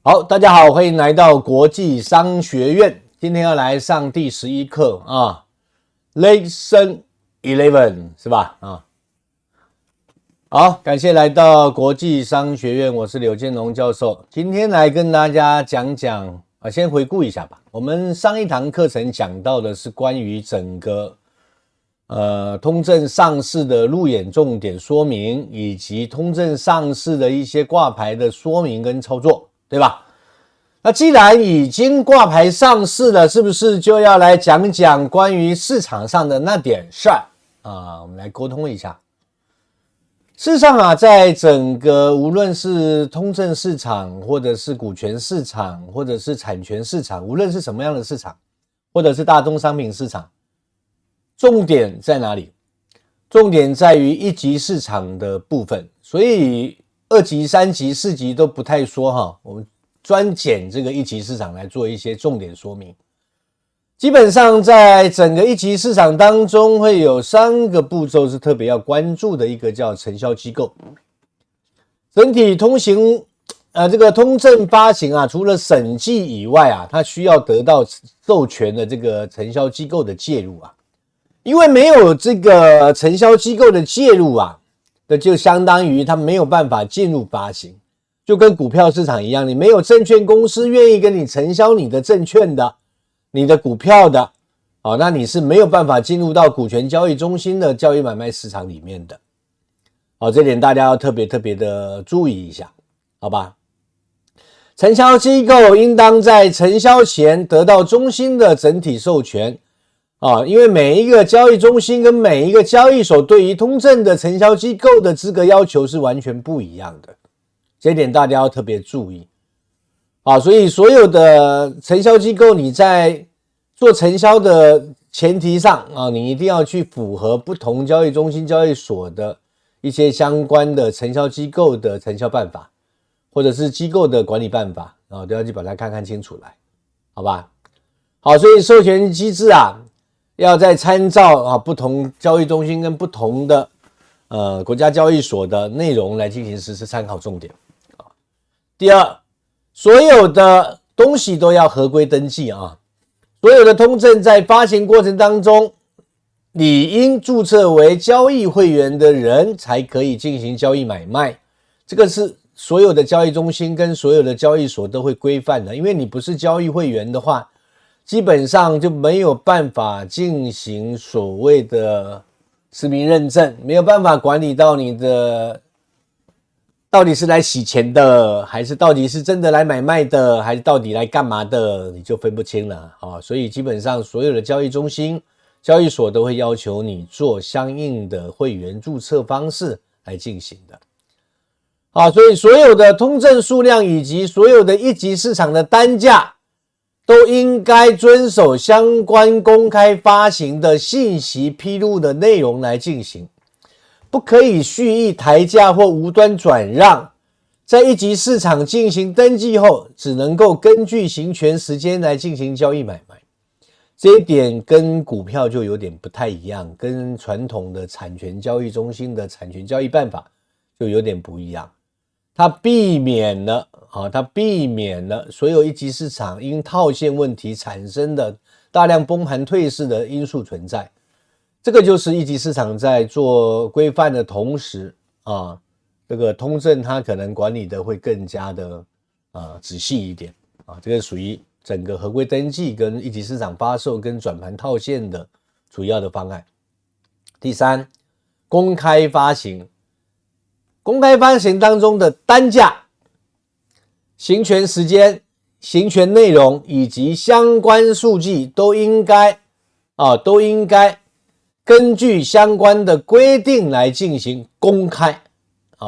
好，大家好，欢迎来到国际商学院。今天要来上第11课啊 ，Lesson 11是吧？好，感谢来到国际商学院，我是柳建龙教授。今天来跟大家讲讲先回顾一下吧。我们上一堂课程讲到的是关于整个通证上市的入眼重点说明，以及通证上市的一些挂牌的说明跟操作。对吧？那既然已经挂牌上市了，是不是就要来讲讲关于市场上的那点事儿啊？我们来沟通一下。事实上啊，在整个无论是通证市场，或者是股权市场，或者是产权市场，无论是什么样的市场，或者是大宗商品市场，重点在哪里？重点在于一级市场的部分，所以2级、3级、4级都不太说哈，我们专捡这个一级市场来做一些重点说明。基本上在整个一级市场当中会有3个步骤是特别要关注的，一个叫承销机构。整体这个通证发行啊，除了审计以外啊，它需要得到授权的这个承销机构的介入啊。因为没有这个承销机构的介入啊，那就相当于它没有办法进入发行，就跟股票市场一样，你没有证券公司愿意跟你承销你的证券的、你的股票的，那你是没有办法进入到股权交易中心的交易买卖市场里面的。这点大家要特别的注意一下，好吧？承销机构应当在承销前得到中心的整体授权。因为每一个交易中心跟每一个交易所对于通证的承销机构的资格要求是完全不一样的，这一点大家要特别注意。所以所有的承销机构你在做承销的前提上你一定要去符合不同交易中心交易所的一些相关的承销机构的承销办法，或者是机构的管理办法，都要去把它看清楚来，好吧？好，所以授权机制要再参照不同交易中心跟不同的国家交易所的内容来进行实施参考重点。第二，所有的东西都要合规登记所有的通证在发行过程当中，理应注册为交易会员的人才可以进行交易买卖，这个是所有的交易中心跟所有的交易所都会规范的，因为你不是交易会员的话，基本上就没有办法进行所谓的实名认证，没有办法管理到你的到底是来洗钱的，还是到底是真的来买卖的，还是到底来干嘛的，你就分不清了所以基本上所有的交易中心、交易所都会要求你做相应的会员注册方式来进行的所以所有的通证数量以及所有的一级市场的单价都应该遵守相关公开发行的信息披露的内容来进行，不可以蓄意抬价或无端转让。在一级市场进行登记后，只能够根据行权时间来进行交易买卖。这一点跟股票就有点不太一样，跟传统的产权交易中心的产权交易办法就有点不一样。它避免了所有一级市场因套现问题产生的大量崩盘退市的因素存在。这个就是一级市场在做规范的同时这个通证它可能管理的会更加的仔细一点这个属于整个合规登记跟一级市场发售跟转盘套现的主要的方案。第三，公开发行。公开发行当中的单价、行权时间、行权内容以及相关数据都应该根据相关的规定来进行公开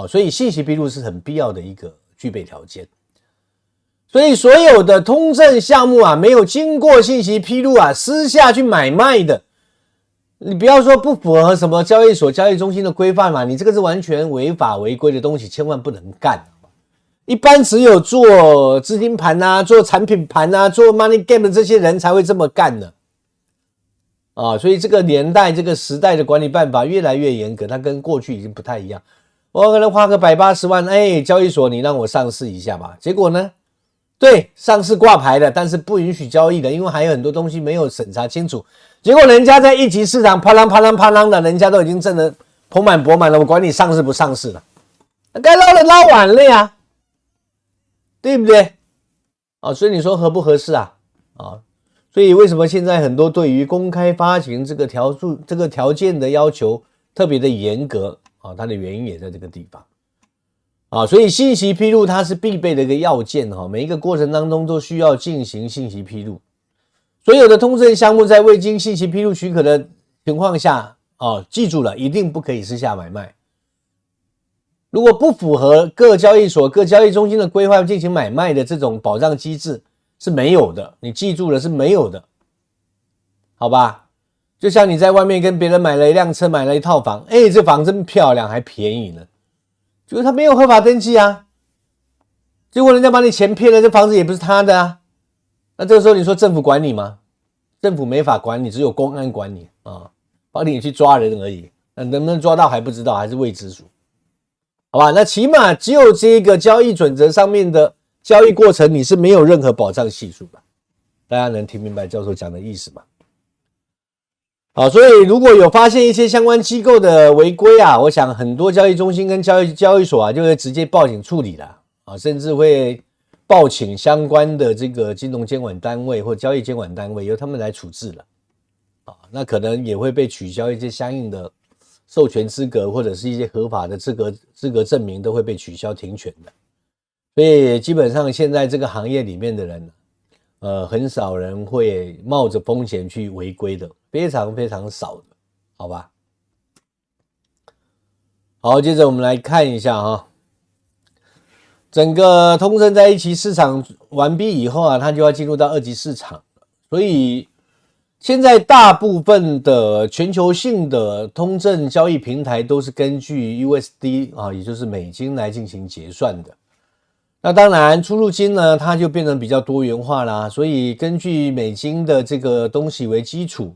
所以信息披露是很必要的一个具备条件。所以所有的通证项目没有经过信息披露私下去买卖的，你不要说不符合什么交易所、交易中心的规范嘛，你这个是完全违法违规的东西，千万不能干。一般只有做资金盘做产品盘做 money game 的这些人才会这么干的所以这个年代、这个时代的管理办法越来越严格，它跟过去已经不太一样。我可能花个180万，交易所你让我上市一下吧，结果呢，对，上市挂牌的，但是不允许交易的，因为还有很多东西没有审查清楚。结果人家在一级市场啪啷啪啷啪啷的，人家都已经挣得盆满钵满了，我管你上市不上市了，该捞的捞完了呀，对不对？所以你说合不合适啊？所以为什么现在很多对于公开发行这个条件的要求特别的严格它的原因也在这个地方。所以信息披露它是必备的一个要件每一个过程当中都需要进行信息披露。所有的通证项目在未经信息披露许可的情况下记住了，一定不可以私下买卖。如果不符合各交易所、各交易中心的规划进行买卖的这种保障机制是没有的，你记住了是没有的，好吧？就像你在外面跟别人买了一辆车，买了一套房，这房真漂亮还便宜呢，结果他没有合法登记啊，结果人家把你钱骗了，这房子也不是他的啊，那这个时候你说政府管你吗？政府没法管你，只有公安管你帮你去抓人而已，那能不能抓到还不知道，还是未知数，好吧？那起码只有这个交易准则上面的交易过程你是没有任何保障系数的，大家能听明白教授讲的意思吗？好，所以如果有发现一些相关机构的违规我想很多交易中心跟交易所就会直接报警处理了甚至会报请相关的这个金融监管单位或交易监管单位由他们来处置了那可能也会被取消一些相应的授权资格或者是一些合法的资格证明都会被取消停权的。所以基本上现在这个行业里面的人很少人会冒着风险去违规的，非常非常少的，好吧？好，接着我们来看一下整个通证在一级市场完毕以后它就要进入到二级市场，所以现在大部分的全球性的通证交易平台都是根据 USD 也就是美金来进行结算的。那当然出入金呢它就变成比较多元化啦，所以根据美金的这个东西为基础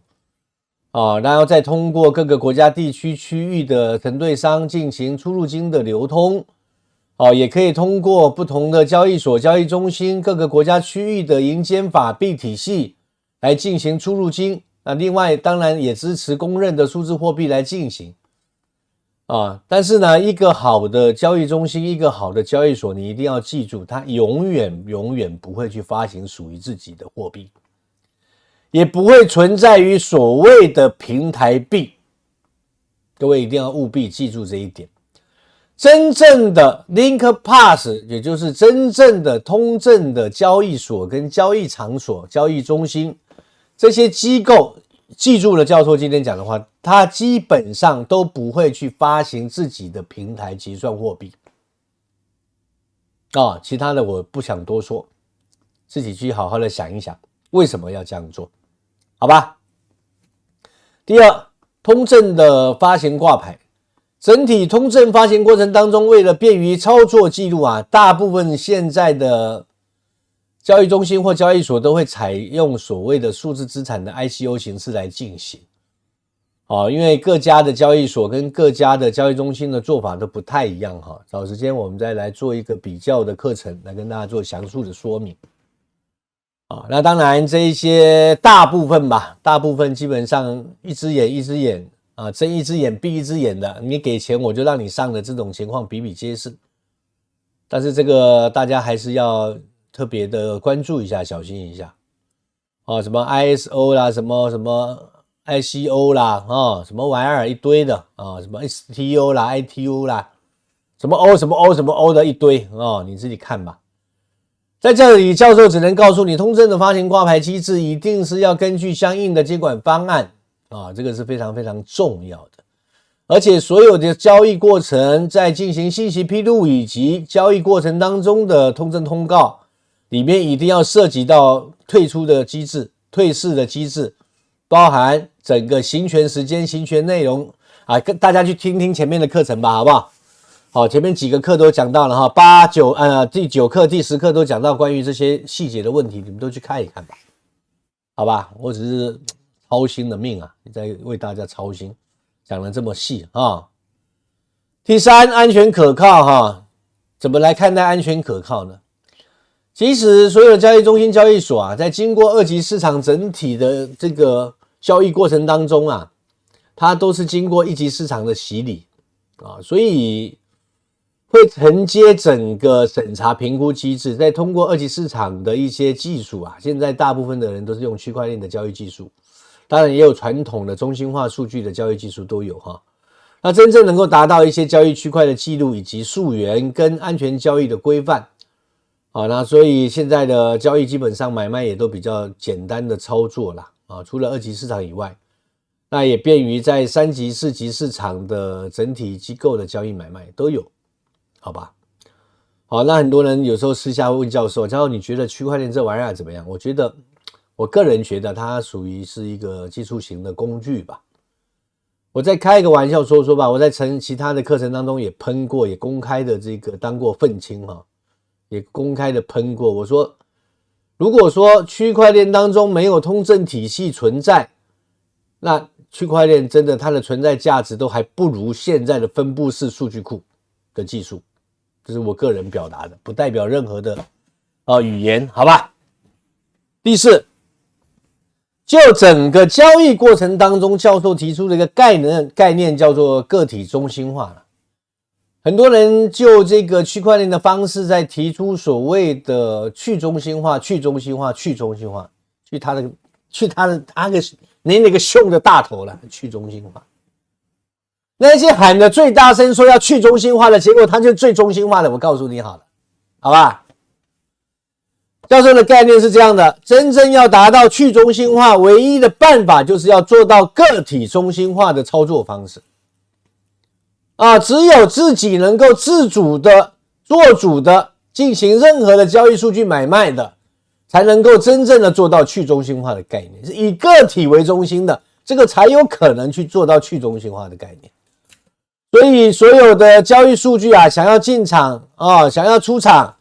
然后再通过各个国家地区区域的承兑商进行出入金的流通也可以通过不同的交易所、交易中心、各个国家区域的银监法币体系来进行出入金。那另外当然也支持公认的数字货币来进行但是呢一个好的交易中心，一个好的交易所，你一定要记住它永远不会去发行属于自己的货币，也不会存在于所谓的平台币，各位一定要务必记住这一点。真正的 Link Pass 也就是真正的通证的交易所跟交易场所、交易中心这些机构，记住了教授今天讲的话，他基本上都不会去发行自己的平台结算货币其他的我不想多说，自己去好好的想一想为什么要这样做，好吧？第二，通证的发行挂牌，整体通证发行过程当中，为了便于操作记录大部分现在的交易中心或交易所都会采用所谓的数字资产的 ICO 形式来进行因为各家的交易所跟各家的交易中心的做法都不太一样找时间我们再来做一个比较的课程来跟大家做详述的说明那当然这一些大部分基本上一只眼睁一只眼闭一只眼的，你给钱我就让你上的这种情况比比皆是，但是这个大家还是要特别的关注一下，小心一下什么 ISO 啦，什么 ICO 啦什么玩意儿一堆的什么 STO 啦 ITO 啦，什么 O 什么 O 什么 O 的一堆你自己看吧。在这里教授只能告诉你，通证的发行挂牌机制一定是要根据相应的监管方案这个是非常非常重要的，而且所有的交易过程在进行信息披露以及交易过程当中的通证通告里面一定要涉及到退出的机制、退市的机制，包含整个行权时间、行权内容跟大家去听听前面的课程吧，好不好？好，前面几个课都讲到了第9课、第10课都讲到关于这些细节的问题，你们都去看一看吧，好吧？我只是操心的命在为大家操心，讲得这么细第三，安全可靠怎么来看待安全可靠呢？其实所有的交易中心交易所啊，在经过二级市场整体的这个交易过程当中啊，它都是经过一级市场的洗礼啊，所以会承接整个审查评估机制，再通过二级市场的一些技术啊，现在大部分的人都是用区块链的交易技术，当然也有传统的中心化数据的交易技术都有哈。那真正能够达到一些交易区块的记录以及溯源跟安全交易的规范。好，那所以现在的交易基本上买卖也都比较简单的操作啦，除了二级市场以外，那也便于在三级、四级市场的整体机构的交易买卖都有，好吧？好，那很多人有时候私下会问教授，你觉得区块链这玩意儿怎么样？我个人觉得它属于是一个技术型的工具吧。我再开一个玩笑说吧，我在其他的课程当中也喷过，也公开的这个当过愤青哈。也公开的喷过，我说如果说区块链当中没有通证体系存在，那区块链真的它的存在价值都还不如现在的分布式数据库的技术，这是我个人表达的，不代表任何的语言，好吧？第四，就整个交易过程当中，教授提出的一个概念叫做个体中心化了。很多人就这个区块链的方式在提出所谓的去中心化，去他那个凶的大头了，去中心化。那些喊的最大声说要去中心化的，结果他就最中心化的，我告诉你好了，好吧？教授的概念是这样的，真正要达到去中心化，唯一的办法就是要做到个体中心化的操作方式。只有自己能够自主的做主的进行任何的交易数据买卖的，才能够真正的做到去中心化的概念，是以个体为中心的，这个才有可能去做到去中心化的概念。所以所有的交易数据啊，想要进场想要出场，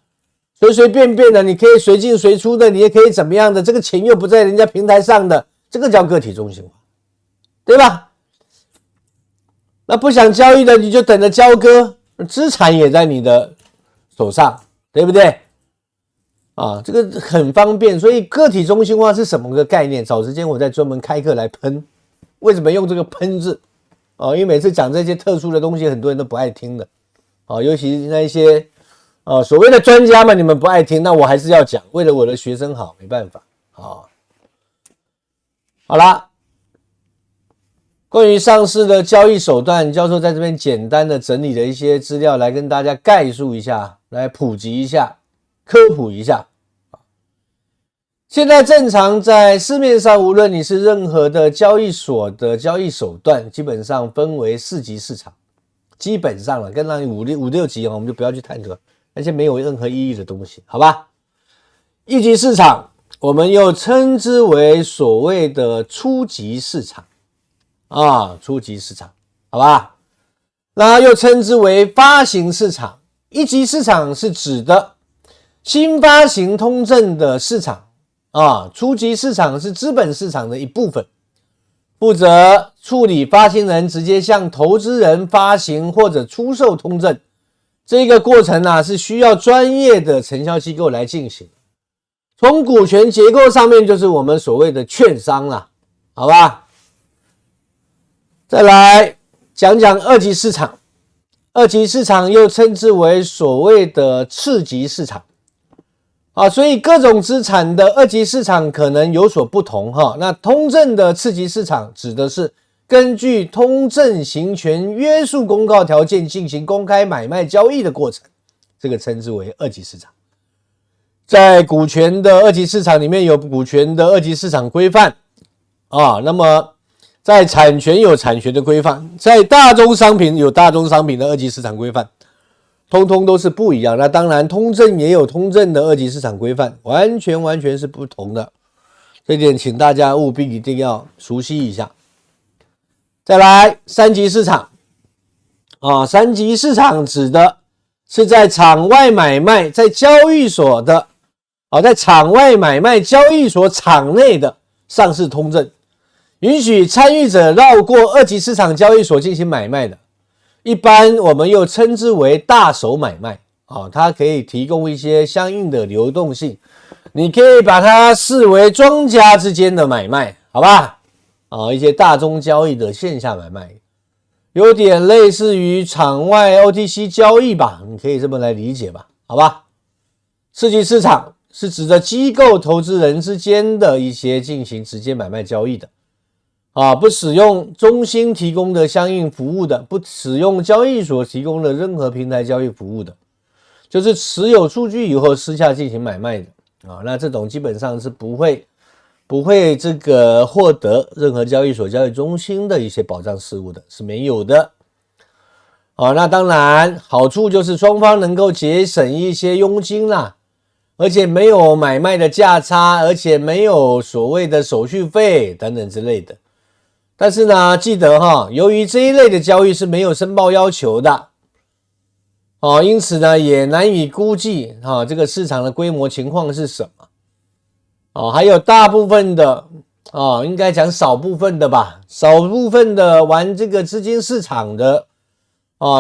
随随便便的，你可以随进随出的，你也可以怎么样的，这个钱又不在人家平台上的，这个叫个体中心化，对吧？那不想交易的，你就等着交割，资产也在你的手上，对不对？这个很方便。所以个体中心化是什么个概念？找时间我再专门开课来喷。为什么用这个喷字？因为每次讲这些特殊的东西，很多人都不爱听的。尤其那一些所谓的专家们，你们不爱听，那我还是要讲，为了我的学生好，没办法。好啦。关于上市的交易手段，教授在这边简单的整理了一些资料来跟大家概述一下，来普及一下，科普一下。现在正常在市面上，无论你是任何的交易所的交易手段，基本上分为4级市场，基本上了，跟那5、6级我们就不要去探讨那些没有任何意义的东西，好吧？1级市场我们又称之为所谓的初级市场。初级市场，好吧？那又称之为发行市场。1级市场是指的新发行通证的市场初级市场是资本市场的一部分，负责处理发行人直接向投资人发行或者出售通证，这个过程是需要专业的承销机构来进行。从股权结构上面就是我们所谓的券商啦，好吧？再来讲讲2级市场。2级市场又称之为所谓的次级市场所以各种资产的2级市场可能有所不同那通证的次级市场指的是根据通证行权约束公告条件进行公开买卖交易的过程，这个称之为2级市场。在股权的2级市场里面有股权的2级市场规范那么在产权有产权的规范，在大宗商品有大宗商品的2级市场规范，通通都是不一样。那当然通证也有通证的2级市场规范，完全是不同的，这点请大家务必一定要熟悉一下。再来3级市场3级市场指的是在场外买卖，在交易所的在场外买卖交易所场内的上市通证，允许参与者绕过2级市场交易所进行买卖的，一般我们又称之为大手买卖它可以提供一些相应的流动性，你可以把它视为庄家之间的买卖，好吧？一些大宗交易的线下买卖，有点类似于场外 OTC 交易吧，你可以这么来理解吧，好吧？次级市场是指的机构投资人之间的一些进行直接买卖交易的，不使用中心提供的相应服务的，不使用交易所提供的任何平台交易服务的，就是持有数据以后私下进行买卖的那这种基本上是不会这个获得任何交易所交易中心的一些保障事务的，是没有的。那当然好处就是双方能够节省一些佣金啦，而且没有买卖的价差，而且没有所谓的手续费等等之类的。但是呢，记得由于这一类的交易是没有申报要求的因此呢也难以估计这个市场的规模情况是什么还有大部分的应该讲少部分的吧，少部分的玩这个资金市场的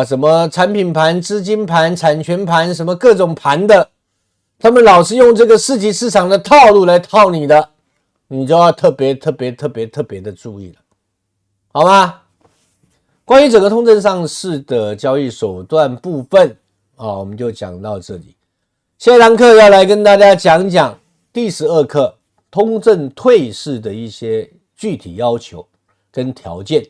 什么产品盘、资金盘、产权盘，什么各种盘的，他们老是用这个四级市场的套路来套你的，你就要特别的注意了，好吗？关于整个通证上市的交易手段部分我们就讲到这里。下一堂课要来跟大家讲讲第12课通证退市的一些具体要求跟条件。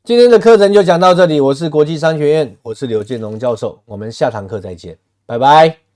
今天的课程就讲到这里，我是国际商学院，我是刘建龙教授，我们下堂课再见，拜拜。